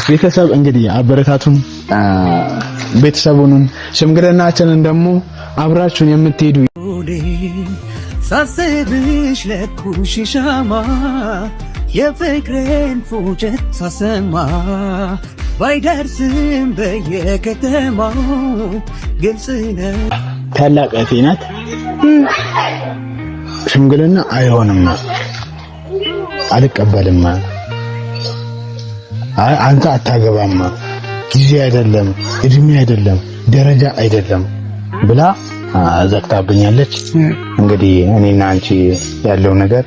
ቤተሰብ እንግዲህ አበረታቱን፣ ቤተሰቡን ሽምግልናችንን ደግሞ አብራችሁን የምትሄዱ ሳስብሽ ለኩሽ ሻማ የፍቅሬን ፉጨት ሳሰማ ባይደርስም በየከተማው ግልጽ ነው። ታላቅ እህቴ ናት። ሽምግልና አይሆንም፣ አልቀበልም፣ አንተ አታገባም፣ ጊዜ አይደለም፣ እድሜ አይደለም፣ ደረጃ አይደለም ብላ ዘግታብኛለች። እንግዲህ እኔና አንቺ ያለው ነገር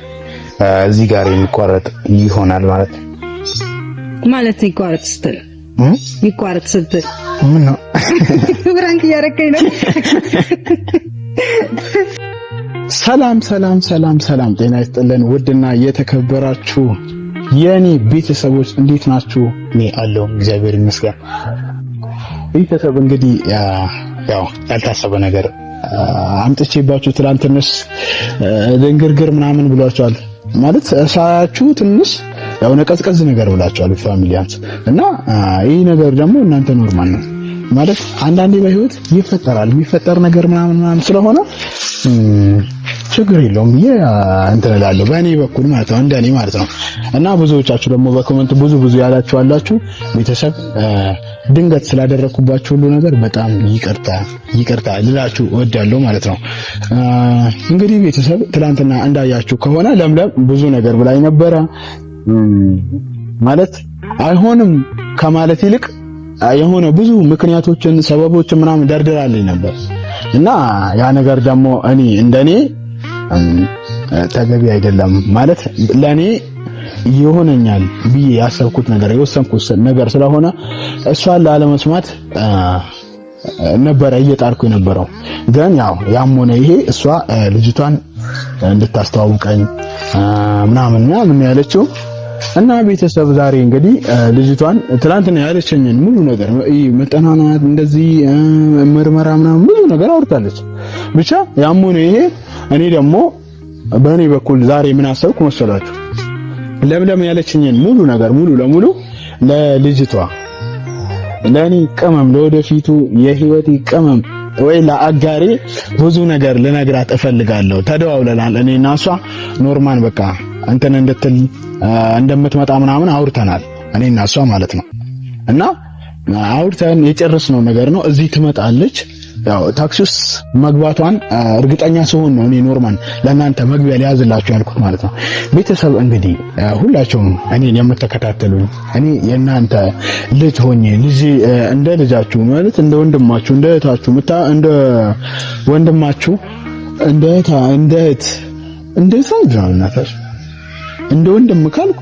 እዚህ ጋር የሚቋረጥ ይሆናል ማለት ይቋረጥ ስትል ምን ነው ብራንክ እያረከኝ ነው። ሰላም ጤና ይስጥልን ውድና የተከበራችሁ የኔ ቤተሰቦች እንዴት ናችሁ? እኔ አለሁ እግዚአብሔር ይመስገን። ቤተሰብ እንግዲህ ያው ያልታሰበ ነገር አምጥቼባችሁ ትላንትንስ ድንግርግር ምናምን ብሏቸዋል ማለት ሳያችሁ ትንሽ ያው ነቀዝቀዝ ነገር ብላችኋል ፋሚሊያንስ እና ይሄ ነገር ደግሞ እናንተ ኖርማል ነው ማለት አንዳንዴ በህይወት ይፈጠራል የሚፈጠር ነገር ምናምን ስለሆነ ችግር የለውም ብዬ እንትን እላለሁ በእኔ በኩል ማለት ነው እንደኔ ማለት ነው። እና ብዙዎቻችሁ ደግሞ በኮሜንት ብዙ ያላችሁ አላችሁ። ቤተሰብ ድንገት ስላደረኩባችሁ ሁሉ ነገር በጣም ይቅርታ ልላችሁ እወዳለሁ ማለት ነው። እንግዲህ ቤተሰብ ትላንትና እንዳያችሁ ከሆነ ለምለም ብዙ ነገር ብላኝ ነበረ ማለት አይሆንም ከማለት ይልቅ የሆነ ብዙ ምክንያቶችን ሰበቦችን ምናምን ደርድራልኝ ነበር እና ያ ነገር ደግሞ እኔ እንደኔ ተገቢ አይደለም ማለት ለኔ ይሆነኛል ብዬ ያሰብኩት ነገር የወሰንኩት ነገር ስለሆነ እሷን ላለመስማት ነበረ እየጣርኩ የነበረው። ግን ያም ሆነ ይሄ እሷ ልጅቷን እንድታስተዋውቀኝ ምናምን ያለችው እና ቤተሰብ ዛሬ እንግዲህ ልጅቷን ትላንትና ያለችኝን ሙሉ ነገር መጠናናት እንደዚህ ምርመራ ምናምን ሙሉ ነገር አውርታለች። ብቻ ያም ሆነ ይሄ እኔ ደግሞ በእኔ በኩል ዛሬ ምን አሰብኩ መሰላችሁ? ለምለም ያለችኝን ሙሉ ነገር ሙሉ ለሙሉ ለልጅቷ ለኔ ቅመም ለወደፊቱ የህይወቴ ቅመም ወይ ለአጋሬ ብዙ ነገር ልነግራት እፈልጋለሁ። ተደዋውለናል እኔና እሷ ኖርማል በቃ እንትን እንድትል እንደምትመጣ ምናምን አውርተናል እኔና እሷ ማለት ነው። እና አውርተን የጨረስነው ነገር ነው። እዚህ ትመጣለች። ያው ታክሲ ውስጥ መግባቷን እርግጠኛ ስሆን ነው እኔ ኖርማል ለእናንተ መግቢያ ሊያዝላችሁ ያልኩት ማለት ነው። ቤተሰብ እንግዲህ ሁላችሁም እኔን የምትከታተሉኝ እኔ የእናንተ ልጅ ሆኜ ልጅ እንደ ልጃችሁ ማለት እንደ ወንድማችሁ እንደ እህታችሁ እንደ ወንድማችሁ እንደ እህት እንደ ወንድም ካልኩ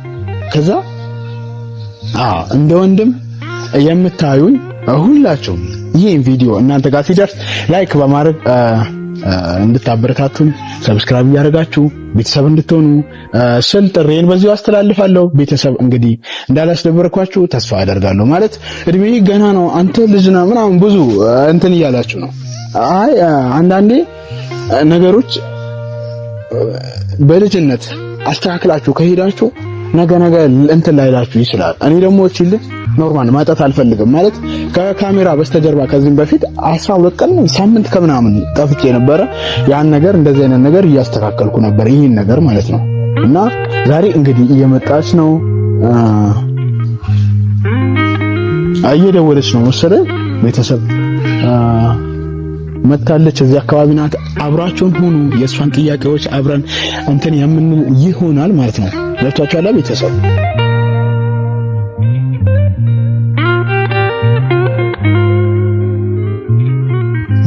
ከዛ እንደ ወንድም የምታዩኝ ሁላችሁም ይሄን ቪዲዮ እናንተ ጋር ሲደርስ ላይክ በማድረግ እንድታበረታቱን ሰብስክራይብ ያደርጋችሁ ቤተሰብ እንድትሆኑ ስል ጥሬን በዚሁ አስተላልፋለሁ። ቤተሰብ እንግዲህ እንዳላስደበርኳችሁ ተስፋ አደርጋለሁ። ማለት እድሜ ገና ነው አንተ ልጅ ነህ ምናምን ብዙ እንትን እያላችሁ ነው። አይ አንዳንዴ ነገሮች በልጅነት አስተካክላችሁ ከሄዳችሁ ነገ እንትን ላይላችሁ ይችላል። እኔ ደግሞ እቺል ኖርማል ማጣት አልፈልግም ማለት ከካሜራ በስተጀርባ ከዚህም በፊት 12 ቀን ሳምንት ከምናምን ጠፍቼ ነበረ። ያን ነገር እንደዚህ አይነት ነገር እያስተካከልኩ ነበር ይሄን ነገር ማለት ነው። እና ዛሬ እንግዲህ እየመጣች ነው እየደወለች ነው መሰለኝ ቤተሰብ መታለች እዚህ አካባቢ ናት። አብራችሁን ሁኑ። የእሷን ጥያቄዎች አብረን እንትን የምንል ይሆናል ማለት ነው። ለብቻችኋል ቤተሰብ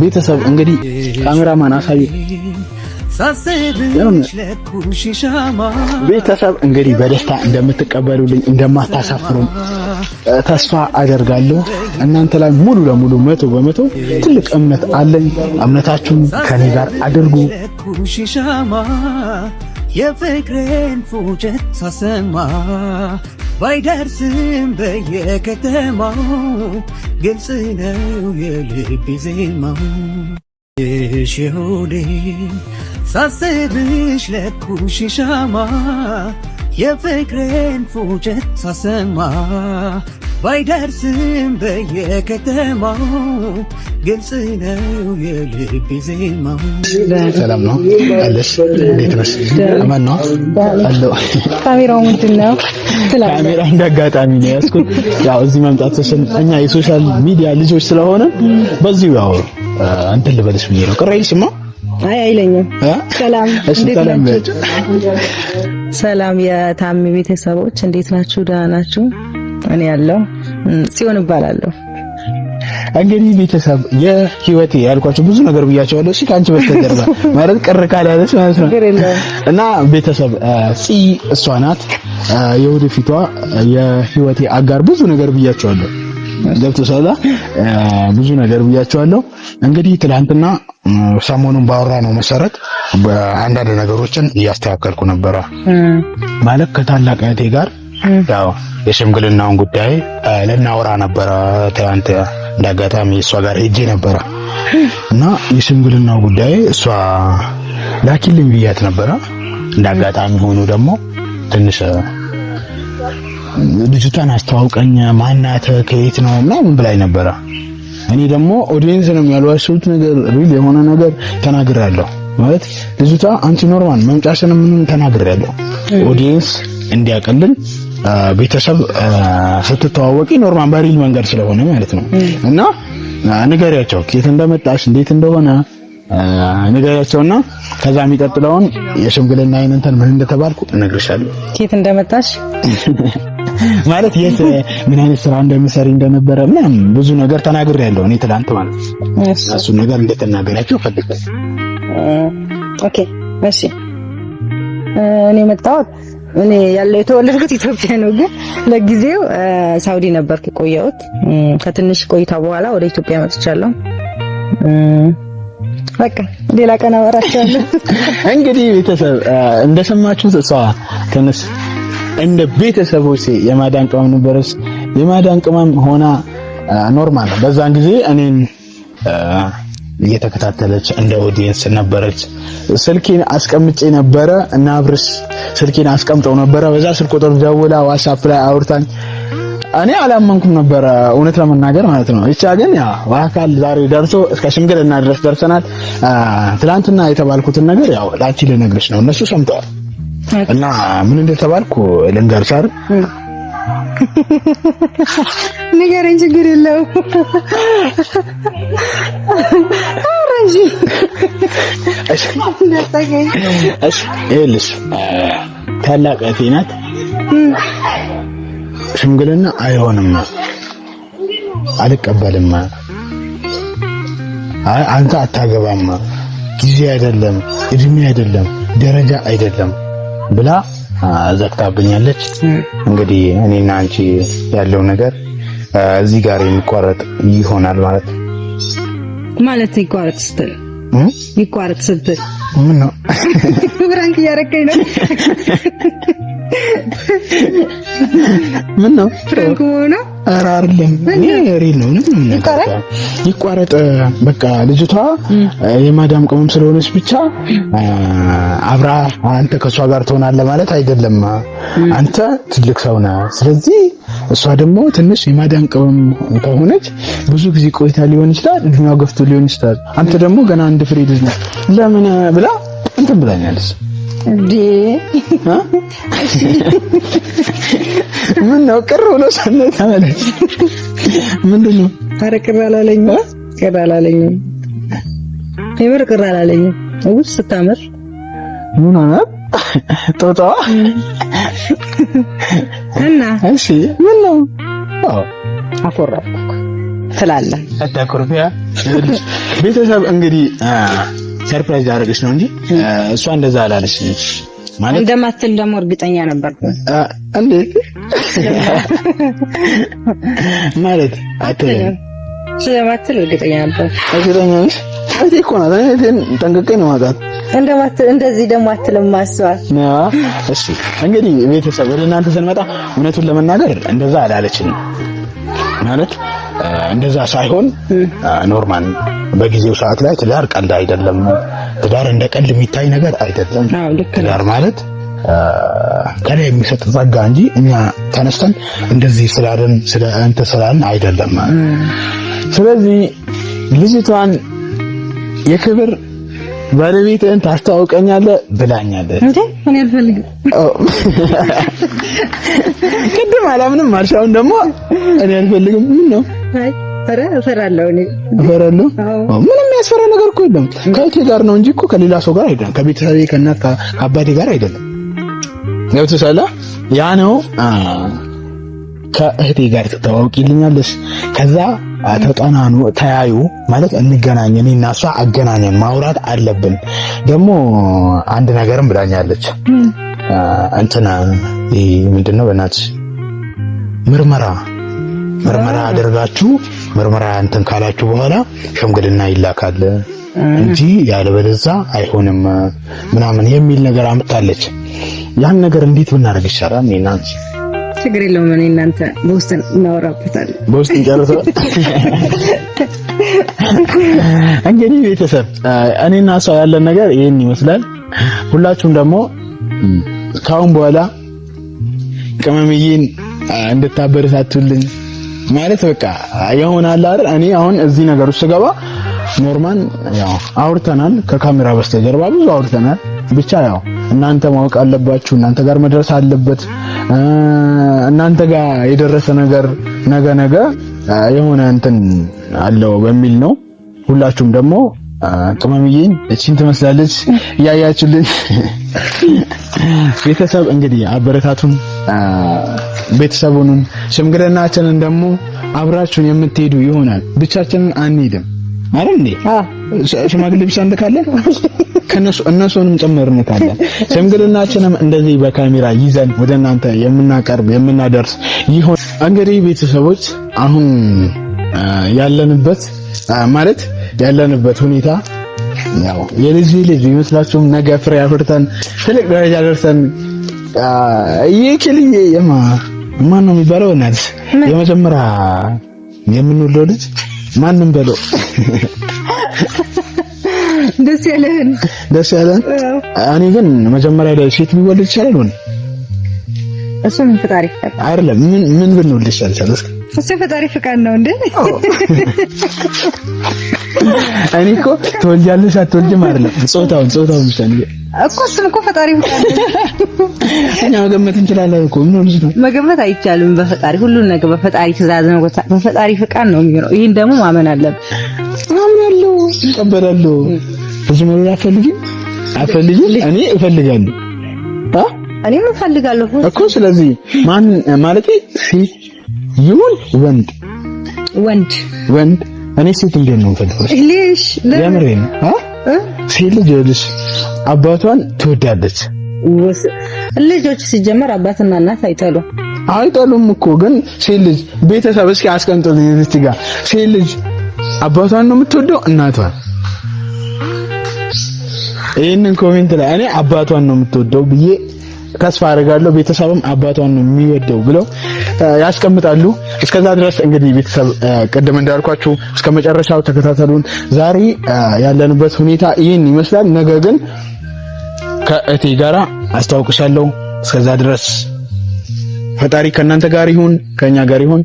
ቤተሰብ እንግዲህ ካሜራማን አሳይ ቤተሰብ እንግዲህ በደስታ እንደምትቀበሉልኝ እንደማታሳፍሩኝ ተስፋ አደርጋለሁ። እናንተ ላይ ሙሉ ለሙሉ 100% ትልቅ እምነት አለኝ። እምነታችሁን ከኔ ጋር አድርጉ። የፍቅሬን ፉጨት ሳሰማ ባይደርስም በየከተማው ግልጽ ነው የልቤ ዜማው ሽሁዴ ሳስብሽ ለኩሽ ሻማ የፍቅሬን ፉጨት ሳሰማ ባይደርስም በየከተማው ግልጽ ነው የልብ ዜማው። ሰላም ነው አለሽ? እንዴት ነሽ? አማን ነው አለው። ካሜራው ምንድን ነው? ካሜራ እንዳጋጣሚ ነው ያዝኩት። ያው እዚህ መምጣት እኛ የሶሻል ሚዲያ ልጆች ስለሆነ በዚሁ ያው እንትን ልበልሽ ብዬ ነው። ቅር አይልሽማ? አይ አይለኝም። ሰላም ሰላም የታሚ ቤተሰቦች እንዴት ናችሁ? ደህና ናችሁ? እኔ ያለው ሲሆን እባላለሁ። እንግዲህ ቤተሰብ የህይወቴ ያልኳችሁ ብዙ ነገር ብያቸዋለሁ። እሺ ካንቺ በስተጀርባ ማለት ቅር ካላለች ማለት ነው። እና ቤተሰብ እሷ ናት የወደፊቷ የህይወቴ አጋር። ብዙ ነገር ብያቸዋለሁ። ገብቶሻል? ብዙ ነገር ብያቸዋለሁ። እንግዲህ ትላንትና ሰሞኑን ባወራነው መሰረት በአንዳንድ ነገሮችን እያስተካከልኩ ነበረ ማለት ከታላቅ እህቴ ጋር ያው የሽምግልናውን ጉዳይ ልናወራ ነበረ። ትላንት እንዳጋጣሚ እሷ ጋር ሄጄ ነበረ እና የሽምግልናው ጉዳይ እሷ ላኪልኝ ብያት ነበረ። እንዳጋጣሚ ሆኖ ደግሞ ትንሽ ልጅቷን አስተዋውቀኝ ማናተ ከየት ነው ምናምን ብላኝ ነበረ። እኔ ደግሞ ኦዲየንስንም ያልዋሸሁት ነገር ሪል የሆነ ነገር ተናግሬያለሁ። ማለት ልጅቷ አንቺ ኖርማል መምጫሽንም ምንም ተናግሬያለሁ። ኦዲየንስ እንዲያቀልል ቤተሰብ ስትተዋወቂ ኖርማል በሪል መንገድ ስለሆነ ማለት ነው። እና ንገሪያቸው ከየት እንደመጣሽ እንዴት እንደሆነ ንገሪያቸውና ከዛ የሚቀጥለውን የሽምግልና አይነንተን ምን እንደተባልኩ እነግርሻለሁ። ከየት እንደመጣሽ ማለት የት ምን አይነት ስራ እንደምሰሪ እንደነበረ ምናምን ብዙ ነገር ተናግሬያለሁ እኔ ትላንት ማለት ነው። እሱ ነገር እንደተናገራችሁ ፈልጋለሁ። ኦኬ እሺ። እኔ መጣሁት እኔ ያለው የተወለድኩት ኢትዮጵያ ነው፣ ግን ለጊዜው ሳውዲ ነበርኩ የቆየሁት። ከትንሽ ቆይታ በኋላ ወደ ኢትዮጵያ መጥቻለሁ። በቃ ሌላ ቀን አወራችኋለሁ። እንግዲህ ቤተሰብ እንደሰማችሁት እሷ ትንሽ እንደ ቤተሰቦች የማዳን ቅመም ነበረች። የማዳን ቅመም ሆና ኖርማል በዛን ጊዜ እኔን እየተከታተለች እንደ ኦዲየንስ ነበረች። ስልኬን አስቀምጬ ነበረ እና አብርሽ ስልኬን አስቀምጠው ነበረ። በዛ ስልክ ቁጥር ደውላ ዋትስአፕ ላይ አውርታኝ እኔ አላመንኩም ነበረ እውነት ለመናገር ማለት ነው። ብቻ ግን ያ በአካል ዛሬ ደርሶ እስከ ሽምግልና ድረስ ደርሰናል። ትላንትና የተባልኩትን ነገር ያው ላንቺ ልነግርሽ ነው። እነሱ ሰምተዋል እና ምን እንደተባልኩ ልንገርሽ አይደል? ንገረኝ፣ ችግር የለውም። አረጂ እሺ ይኸውልሽ ታላቅ እህቴ ናት። ሽምግልና አይሆንም፣ አልቀበልም፣ አንተ አታገባም፣ ጊዜ አይደለም፣ እድሜ አይደለም፣ ደረጃ አይደለም ብላ ዘግታብኛለች። እንግዲህ እኔና አንቺ ያለው ነገር እዚህ ጋር የሚቋረጥ ይሆናል ማለት ይቋረጥ ስትል ምን ነው ብራንክ እያረከኝ ነው? ምን ነው ፍራንክ ሆነ? ኧረ አይደለም፣ እኔ ሪል ነው። ይቋረጥ በቃ ልጅቷ የማዳም ቅመም ስለሆነች ብቻ አብራ አንተ ከሷ ጋር ትሆናለህ ማለት አይደለም። አንተ ትልቅ ሰው ነህ። ስለዚህ እሷ ደግሞ ትንሽ የማዳም ቅመም ከሆነች ብዙ ጊዜ ቆይታ ሊሆን ይችላል፣ እድሜዋ ገፍቶ ሊሆን ይችላል። አንተ ደግሞ ገና አንድ ፍሬ ልጅ ነህ። ለምን ብላ እንትን ብላኛለች እንዴ? ምን ነው ቅር ብሎ ሰነ ተመለስ። ምንድነው? ኧረ ቅር አላለኝም። የምር ቅር አላለኝም። ውይ ስታምር ምን ሆነ? ጦጣዋ እና እሺ ምን ነው? አኮራኩ ትላለህ። አታኮርፊያ። ቤተሰብ እንግዲህ ሰርፕራይዝ አደረገች ነው እንጂ እሷ እንደዛ አላለች ማለት እንደማትል ደግሞ እርግጠኛ ነበርኩ። እንዴት ማለት አትልም? ስለማትል እርግጠኛ ነበር። እርግጠኛ ነሽ? እዚህ እኮ ነው ጠንቅቄ ነው ማለት እንደማትል እንደዚህ ደግሞ አትልም ማስዋል ነው። እሺ እንግዲህ ቤተሰብ ወደ እናንተ ስንመጣ እውነቱን ለመናገር እንደዛ አላለችኝ ማለት እንደዛ ሳይሆን ኖርማል በጊዜው ሰዓት ላይ ትዳር ቀልድ አይደለም። ትዳር እንደ ቀልድ የሚታይ ነገር አይደለም። ትዳር ማለት ከላይ የሚሰጥ ጸጋ እንጂ እኛ ተነስተን እንደዚህ ስላልን አይደለም። ስለዚህ ልጅቷን የክብር ባለቤትህን ታስተዋውቀኛለህ ብላኛለህ እንዴ? እኔ አልፈልግም። ቅድም አላምንም ማርሻውን ደግሞ እኔ አልፈልግም። ምን ነው? አይ እፈራለሁ። እፈራለሁ። ምንም ያስፈራ ነገር እኮ የለም። ከእህቴ ጋር ነው እንጂ እኮ ከሌላ ሰው ጋር አይደለም። ከቤተሰቤ ከእናት ከአባቴ ጋር አይደለም። ገብቶሻል? ያ ነው። ከእህቴ ጋር ተዋውቂልኛለሽ። ከዛ ተጠናኑ፣ ተያዩ ማለት እንገናኝ። እኔና እሷ አገናኘን፣ ማውራት አለብን። ደግሞ አንድ ነገርም ብላኛለች። እንትና ምንድነው በእናትሽ ምርመራ አድርጋችሁ ምርመራ እንትን ካላችሁ በኋላ ሽምግልና ይላካል እንጂ ያለበለዚያ አይሆንም ምናምን የሚል ነገር አምጣለች። ያን ነገር እንዴት ብናደርግ ይሻላል? እኔና አንቺ ችግር የለውም። እኔ እናንተ በውስጥ እናወራበታለን። በውስጥ እንጨርሰው። እንግዲህ ቤተሰብ እኔና እሷ ያለን ነገር ይሄን ይመስላል። ሁላችሁም ደግሞ ካሁን በኋላ ቅመምዬን እንድታበረታቱልኝ ማለት በቃ ይሆናል አይደል? እኔ አሁን እዚህ ነገር ውስጥ ገባ ኖርማል ያው አውርተናል፣ ከካሜራ በስተጀርባ ብዙ አውርተናል። ብቻ ያው እናንተ ማወቅ አለባችሁ፣ እናንተ ጋር መድረስ አለበት። እናንተ ጋር የደረሰ ነገር ነገ የሆነ እንትን አለው በሚል ነው። ሁላችሁም ደግሞ ቅመምዬን እቺን ትመስላለች እያያችሁልኝ ቤተሰብ እንግዲህ አበረታቱን፣ ቤተሰቡን ሽምግልናችንን ደግሞ አብራችሁን የምትሄዱ ይሆናል። ብቻችንን አንሄድም አይደል እንዴ? ሽማግሌ ብቻ እንደካለን እነሱንም ጨምርነታለን። ሽምግልናችንም እንደዚህ በካሜራ ይዘን ወደ እናንተ የምናቀርብ የምናደርስ ይሆን። እንግዲህ ቤተሰቦች አሁን ያለንበት ሁኔታ ያው የልጅ ይመስላችሁም ነገ ፍሬ አፍርተን ትልቅ ደረጃ ደርሰን ይክልዬ ማን ነው የሚባለው? እናት የመጀመሪያ የምንወልደው ልጅ ማንም በለው ደስ ያለን። እኔ ግን መጀመሪያ ላይ ሴት ቢወልድ ይችላል ወይ? እሱም ፈጣሪ ፈቃድ አይደለም። ምን ብንወልድ ይችላል? እሱ ፈጣሪ ፈቃድ ነው እንዴ? እኔ እኮ ትወልጃለሽ አትወልጂም አይደለም፣ ጾታውን ብቻ ነው እኮ። እሱም እኮ ፈጣሪ ፈቃድ ነው። እኛ መገመት እንችላለን እኮ። ምን ሆነሽ ነው? መገመት አይቻልም። በፈጣሪ ሁሉን ነገር በፈጣሪ ትእዛዝ ነው፣ በፈጣሪ ፈቃድ ነው የሚሆነው። ይሄን ደግሞ ማመን አለብን። አምናለሁ፣ እቀበላለሁ። እዚህ ነው አትፈልጊም? እኔ እፈልጋለሁ። እኔም እፈልጋለሁ እኮ። ስለዚህ ማን ማለቴ ሴት ይሁን ወንድ እኔ ሴት እንዴት ነው የምፈልገው? ለምሬን ሴት ልጅ አባቷን ትወዳለች። ልጆች ሲጀመር አባትና እናት አይጠሉም እኮ። ግን ሴት ልጅ ቤተሰብ እስኪ አስቀምጡልኝ እዚህ ጋር ሴት ልጅ አባቷን ነው የምትወደው እናቷን? ይሄንን ኮሜንት ላይ እኔ አባቷን ነው የምትወደው ብዬ ተስፋ አደርጋለሁ። ቤተሰብም አባቷን ነው የሚወደው ብለው ያስቀምጣሉ። እስከዛ ድረስ እንግዲህ ቤተሰብ ቀደም እንዳልኳችሁ እስከ መጨረሻው ተከታተሉን። ዛሬ ያለንበት ሁኔታ ይህን ይመስላል። ነገ ግን ከእቴ ጋራ አስተዋውቅሻለሁ። እስከዛ ድረስ ፈጣሪ ከእናንተ ጋር ይሁን፣ ከኛ ጋር ይሁን።